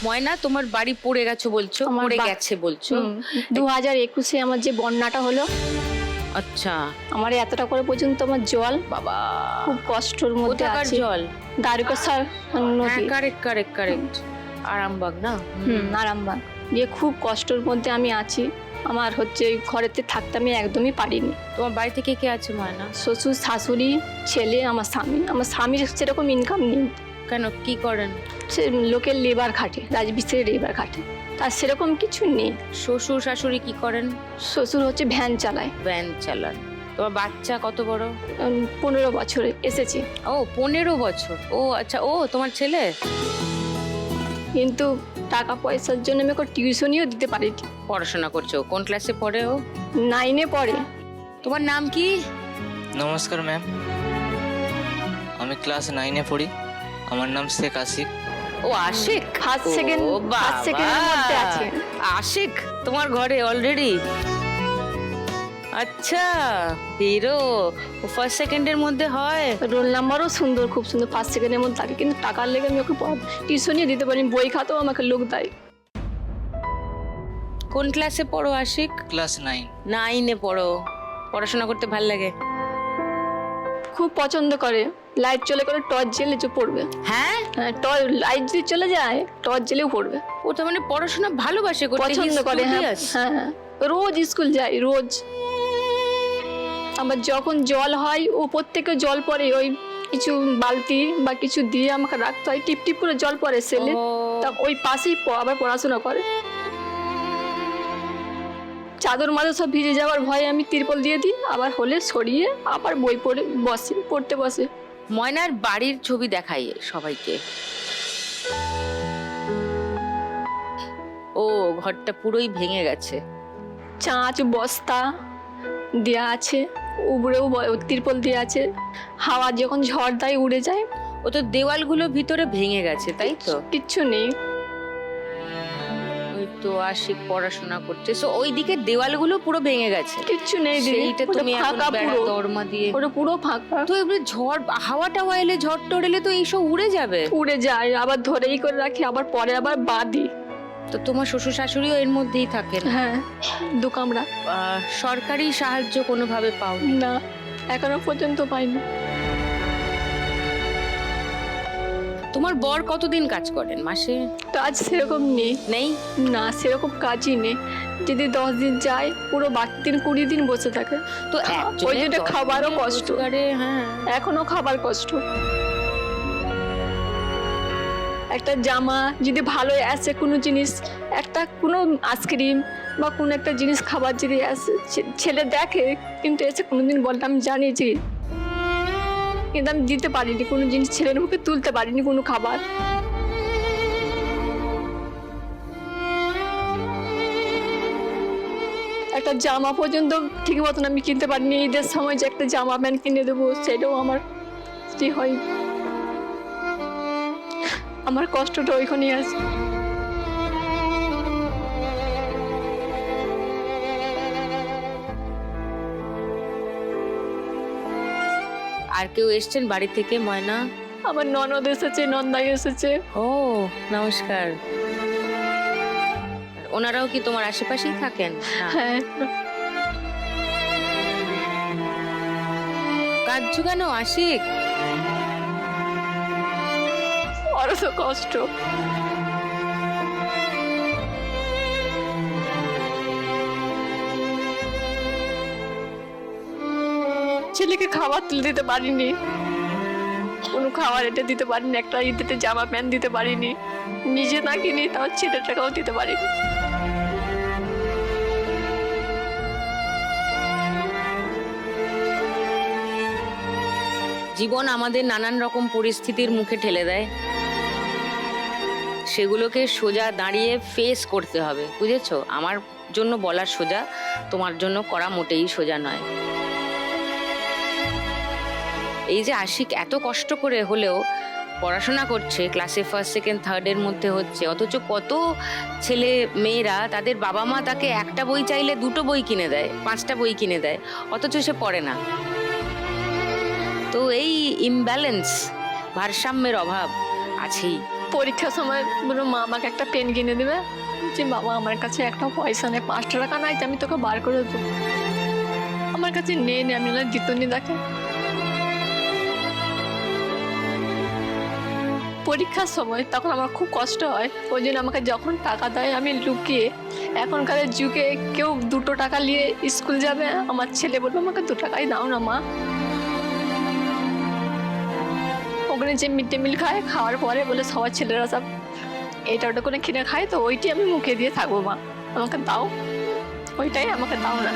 ময়না, তোমার বাড়ি পড়ে গেছো বলছো, পড়ে গেছে বলছো। 2021-এ আমার যে বন্যাটা হলো, আচ্ছা, আমার এতটা করে পর্যন্ত আমার জল, বাবা, খুব কষ্টের মধ্যে কোথাকার আছি। জল? দ্বারকাশ্বর নদী। কারেক্ট। আরামবাগ না? আরামবাগ দিয়ে খুব কষ্টের মধ্যে আমি আছি। আমার হচ্ছে ঘরেতে থাকতে আমি একদমই পারিনি। তোমার বাড়ি থেকে কে আছে ময়না? শ্বশুর, শাশুড়ি, ছেলে, আমার স্বামী। আমার স্বামীর সেরকম ইনকাম নেই। কেন, কি করেন? সে লোকের লেবার খাটে, রাজমিস্ত্রির লেবার খাটে, তার সেরকম কিছু নেই। শ্বশুর শাশুড়ি কি করেন? শ্বশুর হচ্ছে ভ্যান চালায়। ভ্যান চালান। তোমার বাচ্চা কত বড়? 15 বছরে এসেছি। ও, 15 বছর। ও আচ্ছা, ও তোমার ছেলে? কিন্তু টাকা পয়সার জন্য আমি ওকে টিউশনিও দিতে পারিনি। পড়াশোনা করছো? কোন ক্লাসে পড়ে ও? 9-এ পড়ে। তোমার নাম কি? নমস্কার ম্যাম, আমি ক্লাস 9-এ পড়ি। আমার নাম শেখ আশিক। ও আশিক, ফার্স্ট ও সেকেন্ডের মধ্যে বাবা, আছে। আশিক তোমার ঘরে অলরেডি? আচ্ছা, হিরো। ও ফার্স্ট সেকেন্ডের মধ্যে হয়? রোল নাম্বারও সুন্দর, খুব সুন্দর, ফার্স্ট সেকেন্ডের মধ্যে থাকে। কিন্তু টাকার লেগে আমি ওকে টিউশনিও দিতে পারি, বই খাতেও আমাকে লোক দেয়। কোন ক্লাসে পড়ো আশিক? ক্লাস 9। 9-এ পড়ো। পড়াশোনা করতে ভাল লাগে? খুব পছন্দ করে। লাইট চলে করে টর্চ জ্বেলে পড়বে। হ্যাঁ, হ্যাঁ, লাইট যদি চলে যায় টর্চ জ্বেলেও পড়বে। ও তার মানে পড়াশোনা ভালোবাসে করতে, পছন্দ করে। হ্যাঁ, রোজ স্কুল যায়, রোজ। আবার যখন জল হয়, উপর থেকে জল পড়ে, ওই কিছু বালতি বা কিছু দিয়ে আমাকে রাখতে হয়, টিপ টিপ করে জল পড়ে সেলে। তা ওই পাশেই আবার পড়াশোনা করে। চাদর মাদর সব ভিজে যাওয়ার ভয়ে আমি তিরপল দিয়ে দিই, আবার হলে সরিয়ে আবার বই পড়তে বসে। ময়নার বাড়ির ছবি দেখাই সবাইকে। ও, ঘরটা পুরোই ভেঙে গেছে। চাঁচ বস্তা দেওয়া আছে, উপরেও তিরপল দেওয়া আছে। হাওয়া যখন ঝড় দেয় উড়ে যায়। ও তো দেওয়ালগুলো ভিতরে ভেঙে গেছে, তাই তো? কিচ্ছু নেই। ওই তো আশিক পড়াশোনা করছে, সো ওই দিকের দেওয়ালগুলো পুরো ভেঙে গেছে। কিচ্ছু নেই দিদি, সেইটা ওটা তুমি এখন ফাঁকা বেড়া পুরো। দরমা দিয়ে। ওটা পুরো ফাঁকা। তো এবারে ঝড়, হাওয়া টাওয়া এলে, ঝড় টড় এলে তো এইসব উড়ে যাবে। উড়ে যায়, আবার ধরেই করে রাখি, আবার পরে আবার বাঁধি। তো তোমার শ্বশুর শাশুড়িও এর মধ্যেই থাকেন? হ্যাঁ, 2 কামরা। সরকারি সাহায্য কোনোভাবে পাও? না, এখনো পর্যন্ত পাইনি। তোমার বর কতদিন কাজ করেন মাসে? কাজ সেরকম নেই। নেই? না, সেরকম কাজই নেই। যদি 10 দিন যায়, পুরো বাকি দিন 20 দিন বসে থাকে। তো ওই জন্য খাবারও কষ্ট। হ্যাঁ, এখনো খাবার কষ্ট। একটা জামা যদি ভালো আসে, কোনো জিনিস, কোনো আইসক্রিম বা কোনো একটা জিনিস খাবার যদি আসে, ছেলে দেখে, কিন্তু এসে কোনোদিন বলতে আমি জানিয়েছি, কিন্তু আমি দিতে পারিনি কোনো জিনিস, ছেলের মুখে তুলতে পারিনি কোনো খাবার। একটা জামা পর্যন্ত ঠিক মতন আমি কিনতে পারিনি। ঈদের সময় যে একটা জামা প্যান্ট কিনে দেবো, সেটাও আমার কি হয়। আমার কষ্টটা ওইখানেই আছে। আর কেউ এসছেন বাড়ি থেকে ময়না? আমার ননদ এসেছে, নন্দাই এসেছে। ও, নমস্কার। ওনারাও কি তোমার আশেপাশেই থাকেন? না। হ্যাঁ, কাঁদছো কেন আশিক? বড় তো কষ্ট। ছেলেকে খাবার তুলে দিতে পারিনি, কোনো খাবার এটা দিতে পারিনি, একটা ঈদেতে জামা প্যান্ট দিতে পারিনি, নিজে না কিনি তাও ছেলের টাকাও দিতে পারিনি। জীবন আমাদের নানান রকম পরিস্থিতির মুখে ঠেলে দেয়, সেগুলোকে সোজা দাঁড়িয়ে ফেস করতে হবে, বুঝেছো? আমার জন্য বলা সোজা, তোমার জন্য করা মোটেই সোজা নয়। এই যে আশিক এত কষ্ট করে হলেও পড়াশোনা করছে, ক্লাসে ফার্স্ট সেকেন্ড থার্ডের মধ্যে হচ্ছে, অথচ কত ছেলে মেয়েরা তাদের বাবা মা তাকে একটা বই চাইলে 2টো বই কিনে দেয়, 5টা বই কিনে দেয়, অথচ সে পড়ে না। তো এই ইমব্যালেন্স, ভারসাম্যের অভাব আছেই। পরীক্ষার সময় বললো মা আমাকে একটা পেন কিনে দেবে, যে বাবা আমার কাছে একটা পয়সা নেই, 5 টাকা নাই যে আমি তোকে বার করে দেবো, আমার কাছে নেই, আমি দিতনি তাকে। পরীক্ষার সময় তখন আমার খুব কষ্ট হয়, ওই জন্য আমাকে যখন টাকা দেয় আমি লুকিয়ে, এখনকার যুগে কেউ 2 টাকা নিয়ে স্কুল যাবে, আমার ছেলে বললো আমাকে 2 টাকাই দাও না মা। ওখানে যে মিড ডে মিল খায়, খাওয়ার পরে বলে সবার ছেলেরা সব এটা ওটা করে কিনে খায়, তো ওইটি আমি মুখে দিয়ে থাকবো, মা আমাকে দাও, ওইটাই আমাকে দাও না।